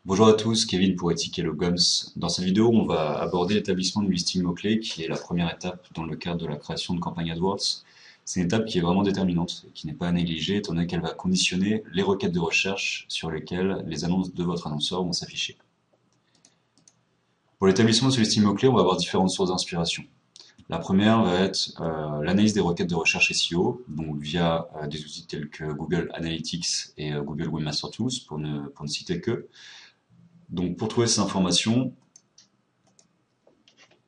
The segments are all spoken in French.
Bonjour à tous, Kevin pour Ethic et Logums. Dans cette vidéo, on va aborder l'établissement du listing mot-clé, qui est la première étape dans le cadre de la création de campagne AdWords. C'est une étape qui est vraiment déterminante et qui n'est pas à négliger, étant donné qu'elle va conditionner les requêtes de recherche sur lesquelles les annonces de votre annonceur vont s'afficher. Pour l'établissement de ce listing mot-clé, on va avoir différentes sources d'inspiration. La première va être l'analyse des requêtes de recherche SEO, donc via des outils tels que Google Analytics et Google Webmaster Tools, pour ne citer que. Donc pour trouver ces informations,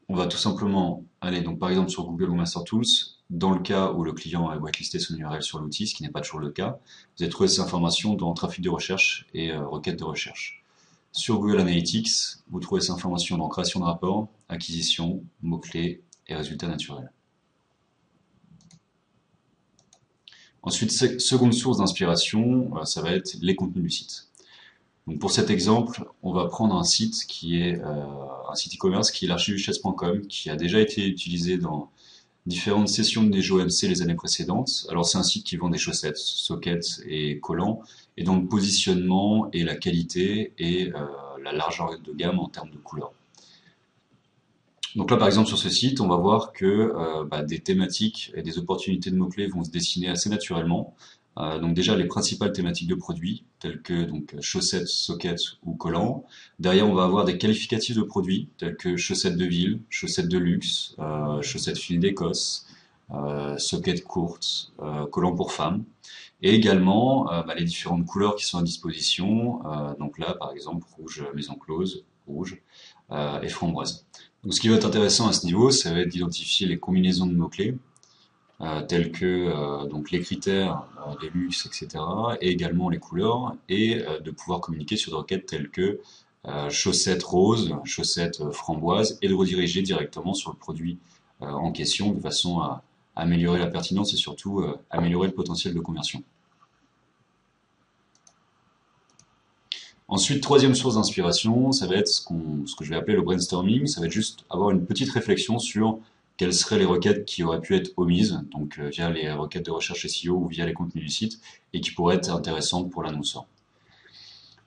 on va tout simplement aller donc par exemple sur Google Webmaster Tools. Dans le cas où le client a whitelisté son URL sur l'outil, ce qui n'est pas toujours le cas, vous allez trouver ces informations dans trafic de recherche et requêtes de recherche. Sur Google Analytics, vous trouvez ces informations dans création de rapport, acquisition, mots-clés et résultats naturels. Ensuite, seconde source d'inspiration, ça va être les contenus du site. Donc pour cet exemple, on va prendre un site qui est un site e-commerce qui est l'archiduchesse.com, qui a déjà été utilisé dans différentes sessions de Nejo MC les années précédentes. Alors c'est un site qui vend des chaussettes, sockets et collants, et dont le positionnement et la qualité et la largeur de gamme en termes de couleurs. Donc là par exemple sur ce site, on va voir que des thématiques et des opportunités de mots-clés vont se dessiner assez naturellement. Donc déjà les principales thématiques de produits, telles que donc chaussettes, sockets ou collants. Derrière, on va avoir des qualificatifs de produits, tels que chaussettes de ville, chaussettes de luxe, chaussettes fil d'Écosse, sockets courtes, collants pour femmes. Et également les différentes couleurs qui sont à disposition. Donc là, par exemple, rouge maison close, rouge et framboise. Donc ce qui va être intéressant à ce niveau, ça va être d'identifier les combinaisons de mots-clés tels que donc les critères, les luxe, etc., et également les couleurs, et de pouvoir communiquer sur des requêtes telles que chaussettes roses, chaussettes framboises, et de rediriger directement sur le produit en question de façon à améliorer la pertinence et surtout améliorer le potentiel de conversion. Ensuite, troisième source d'inspiration, ça va être ce que je vais appeler le brainstorming. Ça va être juste avoir une petite réflexion sur quelles seraient les requêtes qui auraient pu être omises, donc via les requêtes de recherche SEO ou via les contenus du site, et qui pourraient être intéressantes pour l'annonceur.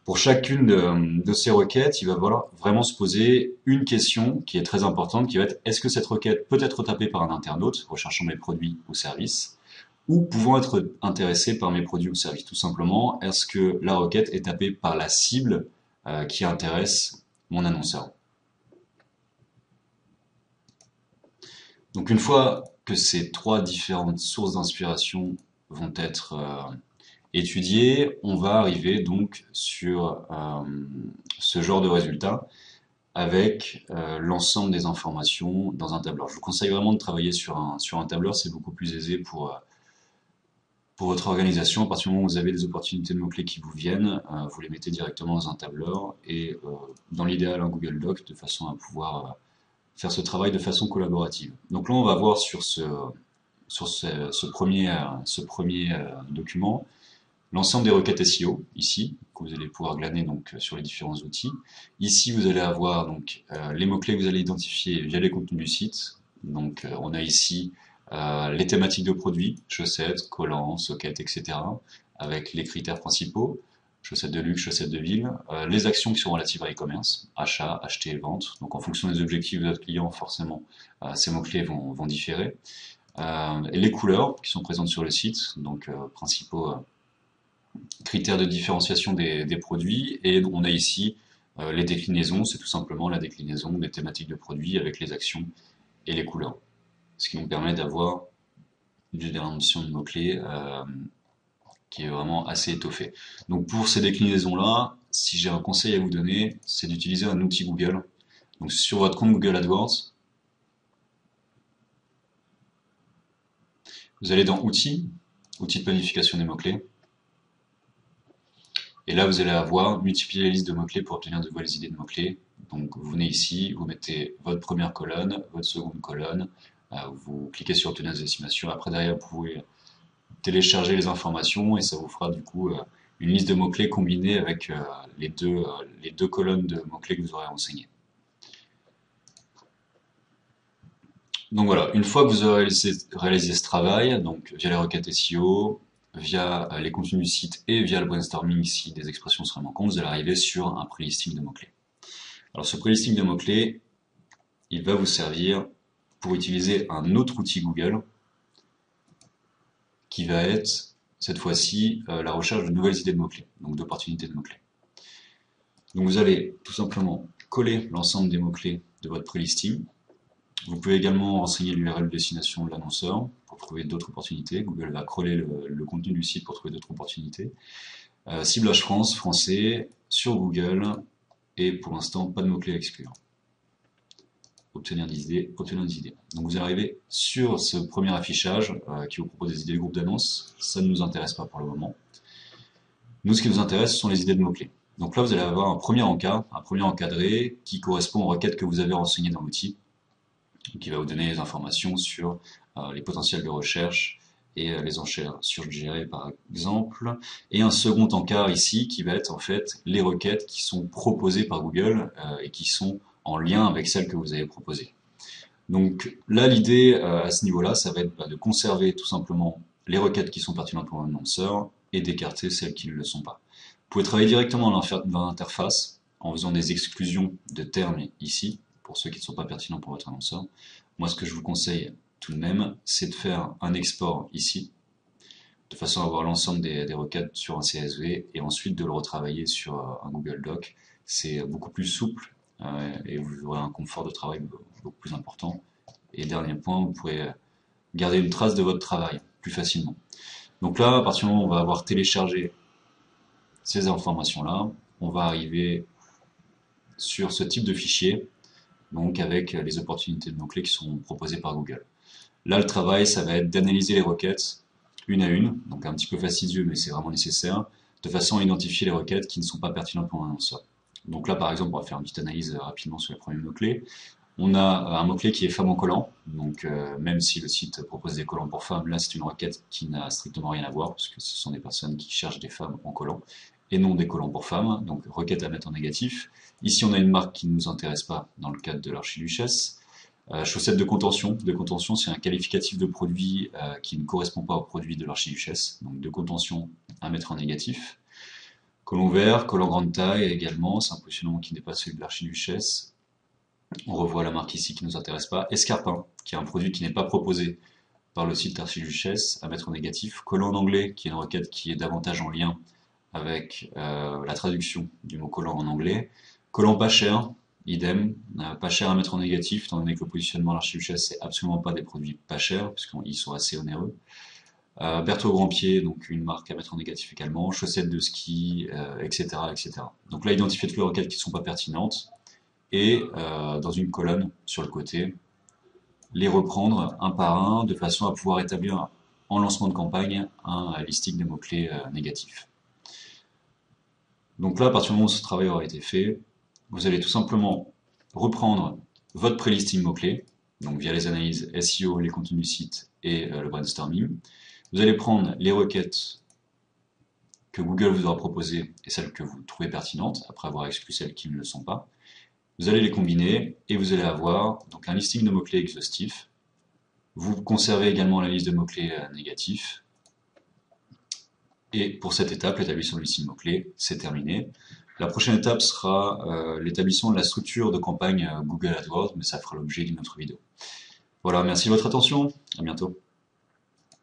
Pour chacune de ces requêtes, il va falloir vraiment se poser une question qui est très importante, qui va être: est-ce que cette requête peut être tapée par un internaute recherchant mes produits ou services, ou pouvant être intéressé par mes produits ou services? Tout simplement, est-ce que la requête est tapée par la cible qui intéresse mon annonceur? Donc une fois que ces trois différentes sources d'inspiration vont être étudiées, on va arriver donc sur ce genre de résultat avec l'ensemble des informations dans un tableur. Je vous conseille vraiment de travailler sur un tableur, c'est beaucoup plus aisé pour votre organisation. À partir du moment où vous avez des opportunités de mots-clés qui vous viennent, vous les mettez directement dans un tableur et dans l'idéal un Google Doc de façon à pouvoir faire ce travail de façon collaborative. Donc là, on va voir sur ce premier document l'ensemble des requêtes SEO, ici, que vous allez pouvoir glaner donc sur les différents outils. Ici, vous allez avoir donc les mots-clés que vous allez identifier via les contenus du site. Donc on a ici les thématiques de produits, chaussettes, collants, sockets, etc., avec les critères principaux, chaussettes de luxe, chaussettes de ville, les actions qui sont relatives à e-commerce, achat, acheter et vente. Donc en fonction des objectifs de votre client, forcément, ces mots-clés vont différer. Et les couleurs qui sont présentes sur le site, donc principaux critères de différenciation des produits. Et on a ici les déclinaisons, c'est tout simplement la déclinaison des thématiques de produits avec les actions et les couleurs. Ce qui nous permet d'avoir une génération de mots-clés qui est vraiment assez étoffée. Donc pour ces déclinaisons-là, si j'ai un conseil à vous donner, c'est d'utiliser un outil Google. Donc sur votre compte Google AdWords, vous allez dans Outils, Outils de planification des mots-clés. Et là, vous allez avoir multiplier les listes de mots-clés pour obtenir de nouvelles idées de mots-clés. Donc vous venez ici, vous mettez votre première colonne, votre seconde colonne, vous cliquez sur obtenir des estimations. Après, derrière, vous pouvez télécharger les informations et ça vous fera du coup une liste de mots-clés combinée avec les deux colonnes de mots-clés que vous aurez renseignées. Donc voilà, une fois que vous aurez réalisé ce travail, donc via les requêtes SEO, via les contenus du site et via le brainstorming si des expressions seraient manquantes, vous allez arriver sur un prélisting de mots-clés. Alors ce prélisting de mots-clés, il va vous servir pour utiliser un autre outil Google qui va être cette fois-ci la recherche de nouvelles idées de mots-clés, donc d'opportunités de mots-clés. Donc vous allez tout simplement coller l'ensemble des mots-clés de votre prélisting. Vous pouvez également renseigner l'URL de destination de l'annonceur pour trouver d'autres opportunités. Google va crawler le contenu du site pour trouver d'autres opportunités. Ciblage France, français, sur Google, et pour l'instant, pas de mots-clés à exclure. Obtenir des idées, obtenir des idées. Donc vous arrivez sur ce premier affichage qui vous propose des idées de groupe d'annonces. Ça ne nous intéresse pas pour le moment. Nous, ce qui nous intéresse, ce sont les idées de mots-clés. Donc là, vous allez avoir un premier encart, un premier encadré qui correspond aux requêtes que vous avez renseignées dans l'outil, qui va vous donner des informations sur les potentiels de recherche et les enchères suggérées par exemple, et un second encart ici qui va être en fait les requêtes qui sont proposées par Google et qui sont en lien avec celles que vous avez proposées. Donc là, l'idée à ce niveau-là, ça va être de conserver tout simplement les requêtes qui sont pertinentes pour l'annonceur et d'écarter celles qui ne le sont pas. Vous pouvez travailler directement dans l'interface en faisant des exclusions de termes ici, pour ceux qui ne sont pas pertinents pour votre annonceur. Moi, ce que je vous conseille tout de même, c'est de faire un export ici, de façon à avoir l'ensemble des requêtes sur un CSV, et ensuite de le retravailler sur un Google Doc. C'est beaucoup plus souple, et vous aurez un confort de travail beaucoup plus important. Et dernier point, vous pourrez garder une trace de votre travail plus facilement. Donc là, à partir du moment où on va avoir téléchargé ces informations-là, on va arriver sur ce type de fichier, donc avec les opportunités de mots-clés qui sont proposées par Google. Là, le travail, ça va être d'analyser les requêtes une à une, donc un petit peu fastidieux, mais c'est vraiment nécessaire, de façon à identifier les requêtes qui ne sont pas pertinentes pour un annonceur. Donc là, par exemple, on va faire une petite analyse rapidement sur les premiers mots-clés. On a un mot-clé qui est femme en collant, donc même si le site propose des collants pour femmes, là c'est une requête qui n'a strictement rien à voir, parce que ce sont des personnes qui cherchent des femmes en collant, et non des collants pour femmes, donc requête à mettre en négatif. Ici on a une marque qui ne nous intéresse pas dans le cadre de l'archiduchesse. Chaussettes de contention. De contention, c'est un qualificatif de produit qui ne correspond pas au produit de l'archiduchesse, donc de contention à mettre en négatif. Collant vert, collant grande taille également, c'est un positionnement qui n'est pas celui de l'archiduchesse. On revoit la marque ici qui ne nous intéresse pas. Escarpin, qui est un produit qui n'est pas proposé par le site d'archiduchesse, à mettre en négatif. Collant en anglais, qui est une requête qui est davantage en lien avec la traduction du mot collant en anglais. Collant pas cher, idem, pas cher à mettre en négatif, étant donné que le positionnement de l'archiduchesse, c'est absolument pas des produits pas chers, puisqu'ils sont assez onéreux. Berthaud Grand-Pied, donc une marque à mettre en négatif également, chaussettes de ski, etc., etc. Donc là, identifier toutes les requêtes qui ne sont pas pertinentes, et dans une colonne sur le côté, les reprendre un par un, de façon à pouvoir établir en lancement de campagne un listing de mots-clés négatifs. Donc là, à partir du moment où ce travail aura été fait, vous allez tout simplement reprendre votre pré-listing mots-clés, donc via les analyses SEO, les contenus du site et le brainstorming. Vous allez prendre les requêtes que Google vous aura proposées et celles que vous trouvez pertinentes, après avoir exclu celles qui ne le sont pas. Vous allez les combiner et vous allez avoir donc un listing de mots-clés exhaustif. Vous conservez également la liste de mots-clés négatifs. Et pour cette étape, l'établissement du listing mots-clés, c'est terminé. La prochaine étape sera l'établissement de la structure de campagne Google AdWords, mais ça fera l'objet d'une autre vidéo. Voilà, merci de votre attention, à bientôt.